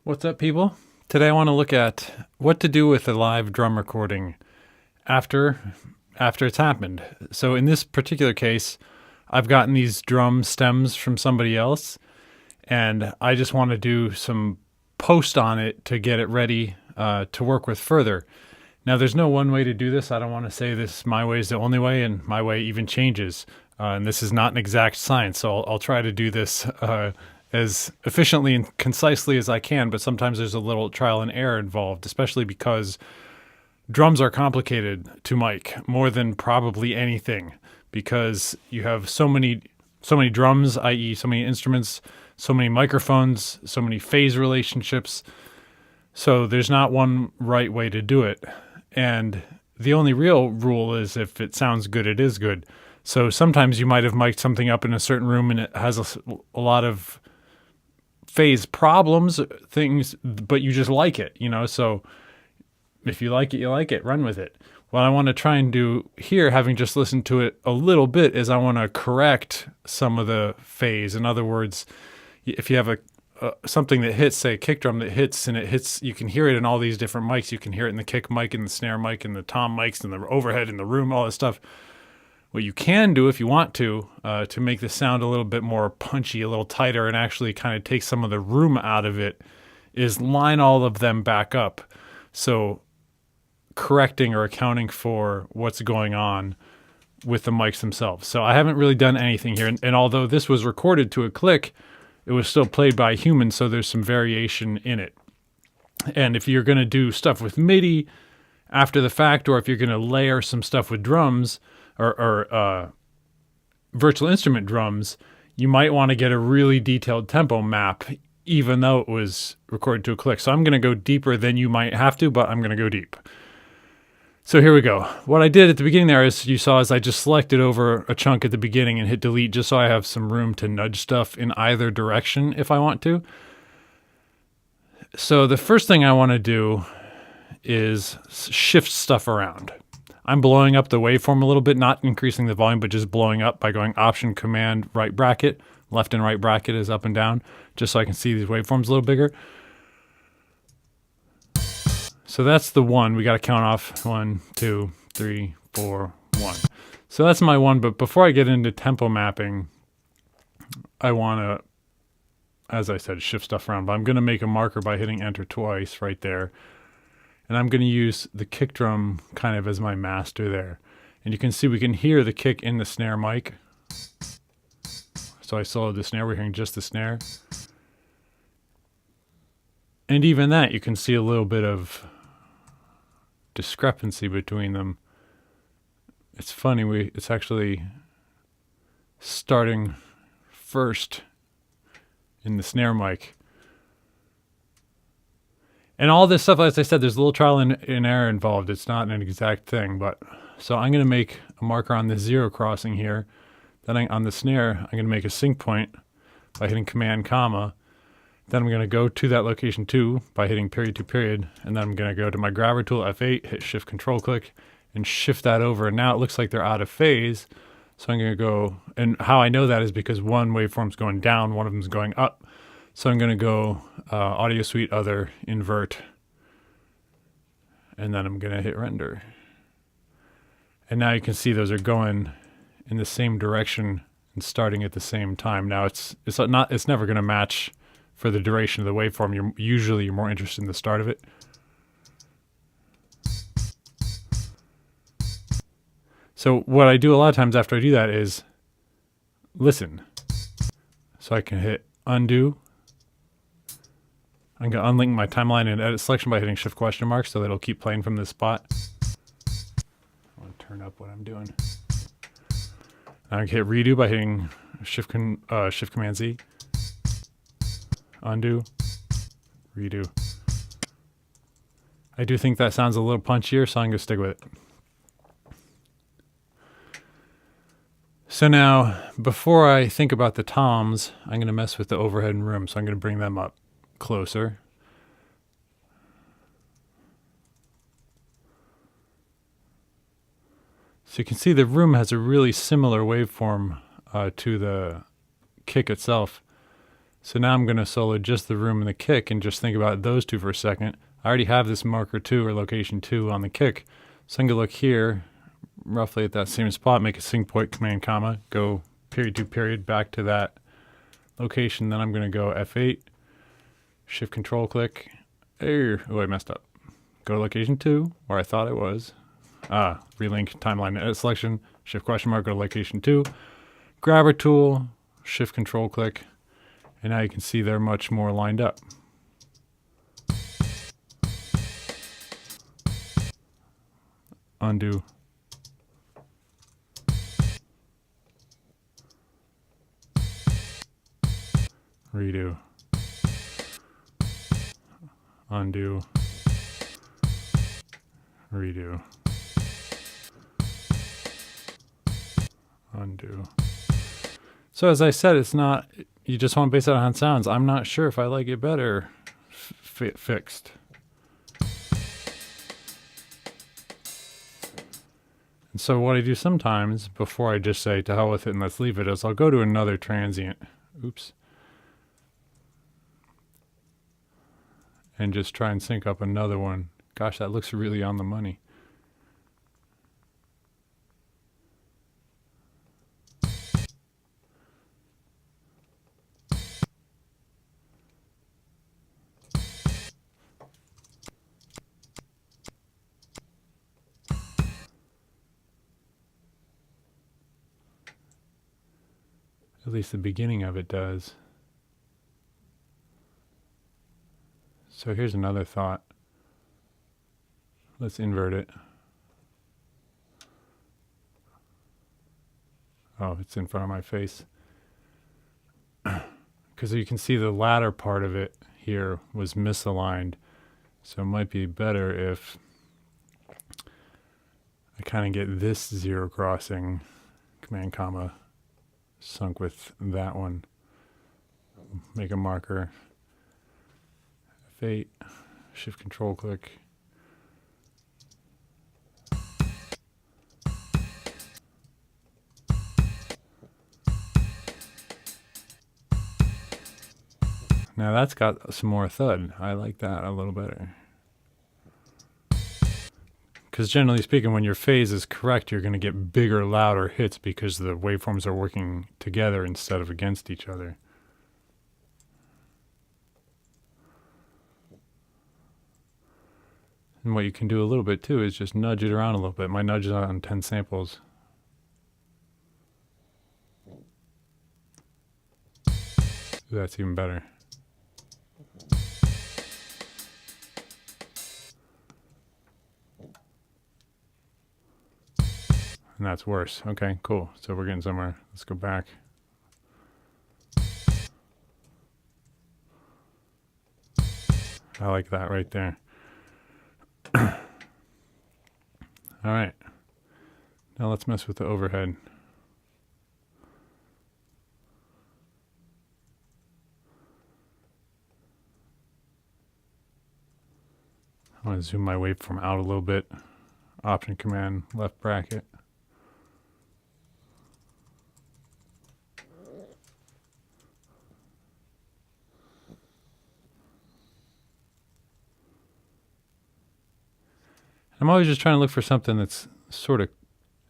What's up, people? Today I want to look at what to do with a live drum recording after it's happened. So in this particular case, I've gotten these drum stems from somebody else, and I just want to do some post on it to get it ready to work with further. Now, there's no one way to do this. I don't want to say this my way is the only way, and my way even changes. And this is not an exact science, so I'll try to do this as efficiently and concisely as I can, but sometimes there's a little trial and error involved, especially because drums are complicated to mic more than probably anything, because you have so many drums, i.e. so many instruments, so many microphones, so many phase relationships. So there's not one right way to do it. And the only real rule is if it sounds good, it is good. So sometimes you might have mic'd something up in a certain room and it has a lot of phase problems, things, but you just like it, So if you like it, you like it, run with it. What I want to try and do here, having just listened to it a little bit, is I want to correct some of the phase. In other words, if you have something that hits, say a kick drum that hits, and it hits, you can hear it in all these different mics. You can hear it in the kick mic, and the snare mic, and the tom mics, and the overhead in the room, all this stuff. What you can do if you want to make the sound a little bit more punchy, a little tighter, and actually kind of take some of the room out of it, is line all of them back up. So correcting or accounting for what's going on with the mics themselves. So I haven't really done anything here. And although this was recorded to a click, it was still played by a human, so there's some variation in it. And if you're going to do stuff with MIDI after the fact, or if you're going to layer some stuff with drums, or virtual instrument drums, you might want to get a really detailed tempo map, even though it was recorded to a click. So I'm going to go deeper than you might have to, but I'm going to go deep. So here we go. What I did at the beginning there, as you saw, is I just selected over a chunk at the beginning and hit delete, just so I have some room to nudge stuff in either direction if I want to. So the first thing I want to do is shift stuff around. I'm blowing up the waveform a little bit, not increasing the volume, but just blowing up by going Option, Command, right bracket. Left and right bracket is up and down, just so I can see these waveforms a little bigger. So that's the one. We got to count off 1, 2, 3, 4, 1. So that's my one, but before I get into tempo mapping, I want to, as I said, shift stuff around. But I'm going to make a marker by hitting Enter twice right there. And I'm going to use the kick drum kind of as my master there. And you can see we can hear the kick in the snare mic. So I soloed the snare. We're hearing just the snare. And even that, you can see a little bit of discrepancy between them. It's funny, it's actually starting first in the snare mic. And all this stuff, as I said, there's a little trial and error involved. It's not an exact thing, but so I'm going to make a marker on the zero crossing here. Then on the snare, I'm going to make a sync point by hitting Command, comma. Then I'm going to go to that location too by hitting period to period. And then I'm going to go to my grabber tool, F8, hit Shift Control click, and shift that over. And now it looks like they're out of phase. So I'm going to go, and how I know that is because one waveform's going down, one of them's going up. So I'm going to go Audio Suite, Other, Invert, and then I'm going to hit Render. And now you can see those are going in the same direction and starting at the same time. Now it's never going to match for the duration of the waveform. You're more interested in the start of it. So what I do a lot of times after I do that is listen. So I can hit Undo. I'm going to unlink my timeline and edit selection by hitting Shift question mark so that it'll keep playing from this spot. I want to turn up what I'm doing. I can hit Redo by hitting Shift Command Z. Undo. Redo. I do think that sounds a little punchier, so I'm going to stick with it. So now, before I think about the toms, I'm going to mess with the overhead and room, so I'm going to bring them up closer. So you can see the room has a really similar waveform to the kick itself. So now I'm going to solo just the room and the kick and just think about those two for a second. I already have this marker 2 or location 2 on the kick. So I'm going to look here, roughly at that same spot, make a sync point, command comma, go period to period back to that location. Then I'm going to go F8, shift control click. Oh, I messed up. Go to location 2, where I thought it was. Relink timeline edit selection, shift question mark, go to location 2. Grabber tool, shift control click. And now you can see they're much more lined up. Undo. Redo. Undo. Redo. Undo. So as I said, it's not, you just want to base it on sounds. I'm not sure if I like it better fixed. And so what I do sometimes, before I just say to hell with it and let's leave it, is I'll go to another transient. Oops. And just try and sync up another one. Gosh, that looks really on the money. At least the beginning of it does. So here's another thought. Let's invert it. Oh, it's in front of my face. Because you can see the latter part of it here was misaligned. So it might be better if I kind of get this zero crossing, command comma, sunk with that one. Make a marker. F8, shift control click. Now that's got some more thud. I like that a little better. Because generally speaking, when your phase is correct, you're going to get bigger, louder hits because the waveforms are working together instead of against each other. And what you can do a little bit too is just nudge it around a little bit. My nudge is on 10 samples. Ooh, that's even better. And that's worse. Okay, cool. So we're getting somewhere. Let's go back. I like that right there. All right. Now let's mess with the overhead. I want to zoom my waveform out a little bit. Option command left bracket. I'm always just trying to look for something that's sort of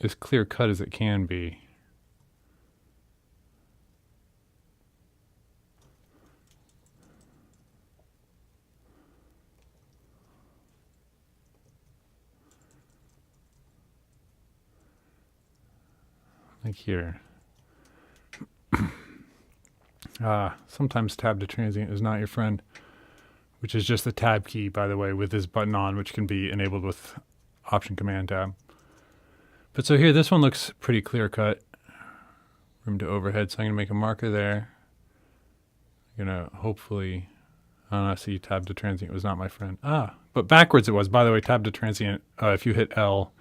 as clear cut as it can be. Like here. Sometimes tab to transient is not your friend, which is just the tab key, by the way, with this button on, which can be enabled with option command tab. But so here, this one looks pretty clear cut. Room to overhead, so I'm going to make a marker there. I'm going to hopefully, I don't know, see tab to transient was not my friend. But backwards it was. By the way, tab to transient, if you hit L,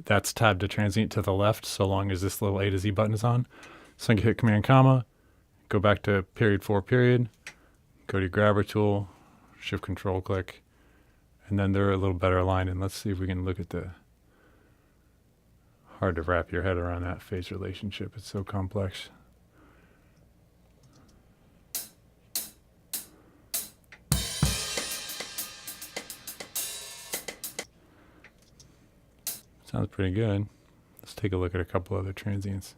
that's tab to transient to the left, so long as this little A to Z button is on. So I can hit command comma, go back to period 4 period, go to grabber tool, shift control click, and then they're a little better aligned. And let's see if we can look at the, hard to wrap your head around that phase relationship. It's so complex. Sounds pretty good. Let's take a look at a couple other transients.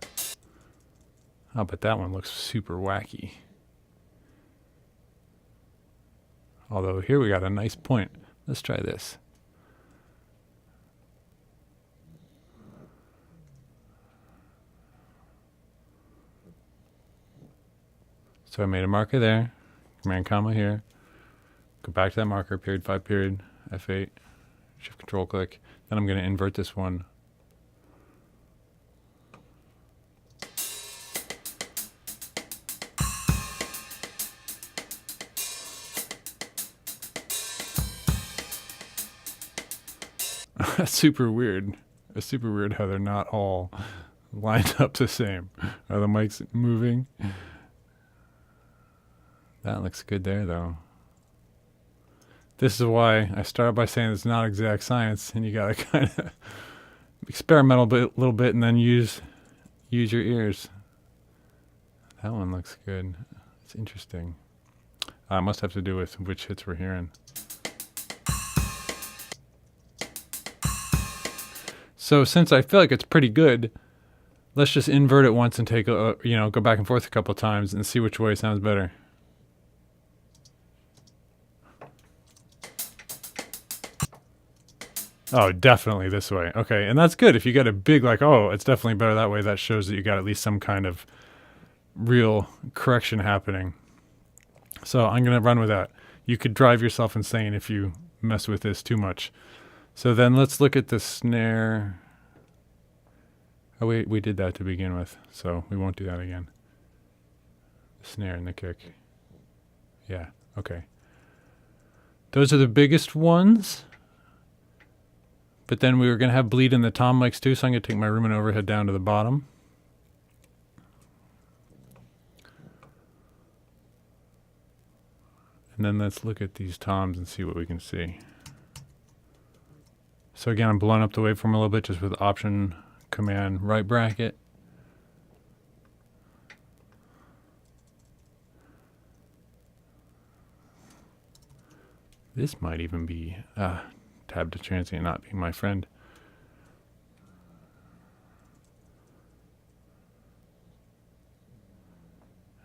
Oh, but that one looks super wacky. Although here we got a nice point. Let's try this. So I made a marker there, command comma here, go back to that marker, period 5 period, F8, shift control click. Then I'm going to invert this one. That's super weird. It's super weird how they're not all lined up the same. Are the mics moving? That looks good there, though. This is why I started by saying it's not exact science, and you gotta kind of experiment a little bit, and then use your ears. That one looks good. It's interesting. It must have to do with which hits we're hearing. So since I feel like it's pretty good, let's just invert it once and take a go back and forth a couple times and see which way sounds better. Oh, definitely this way. Okay, and that's good. If you get a big, like, oh, it's definitely better that way, that shows that you got at least some kind of real correction happening. So I'm going to run with that. You could drive yourself insane if you mess with this too much. So then let's look at the snare. Oh, we did that to begin with, so we won't do that again. The snare and the kick. Yeah, okay. Those are the biggest ones. But then we were going to have bleed in the tom mics too, so I'm going to take my room and overhead down to the bottom. And then let's look at these toms and see what we can see. So again, I'm blowing up the waveform a little bit just with Option, Command, right bracket. This might even be... tab to transient not being my friend.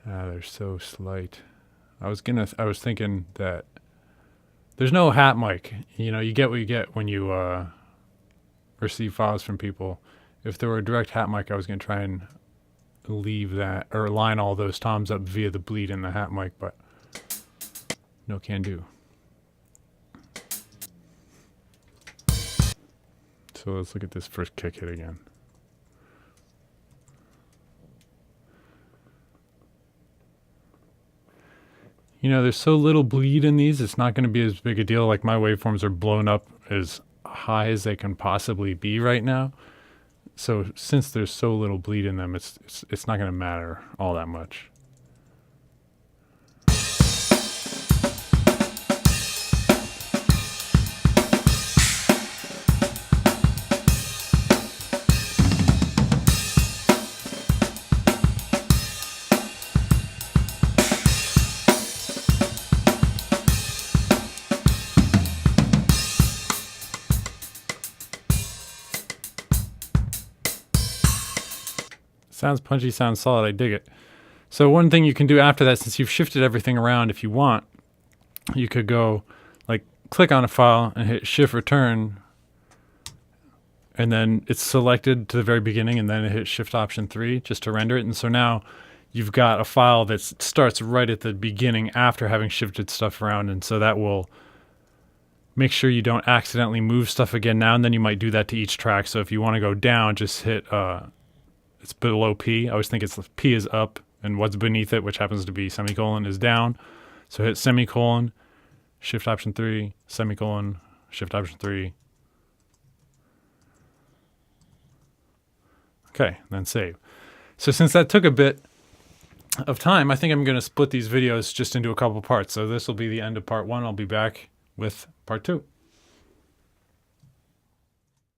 They're so slight. I was thinking that there's no hat mic. You know, you get what you get when you receive files from people. If there were a direct hat mic, I was going to try and leave that or line all those toms up via the bleed in the hat mic, but no can do. So let's look at this first kick hit again. You know, there's so little bleed in these, it's not going to be as big a deal. Like my waveforms are blown up as high as they can possibly be right now. So since there's so little bleed in them, it's not going to matter all that much. Sounds punchy, sounds solid, I dig it. So one thing you can do after that, since you've shifted everything around, if you want, you could go, like, click on a file and hit Shift Return, and then it's selected to the very beginning, and then it hit Shift Option 3 just to render it. And so now you've got a file that starts right at the beginning after having shifted stuff around, and so that will make sure you don't accidentally move stuff again now, and then you might do that to each track. So if you want to go down, just hit... it's below P. I always think it's P is up, and what's beneath it, which happens to be semicolon, is down. So hit semicolon, Shift Option 3, semicolon, Shift Option 3. Okay, then save. So since that took a bit of time, I think I'm going to split these videos just into a couple parts. So this will be the end of part 1. I'll be back with part 2.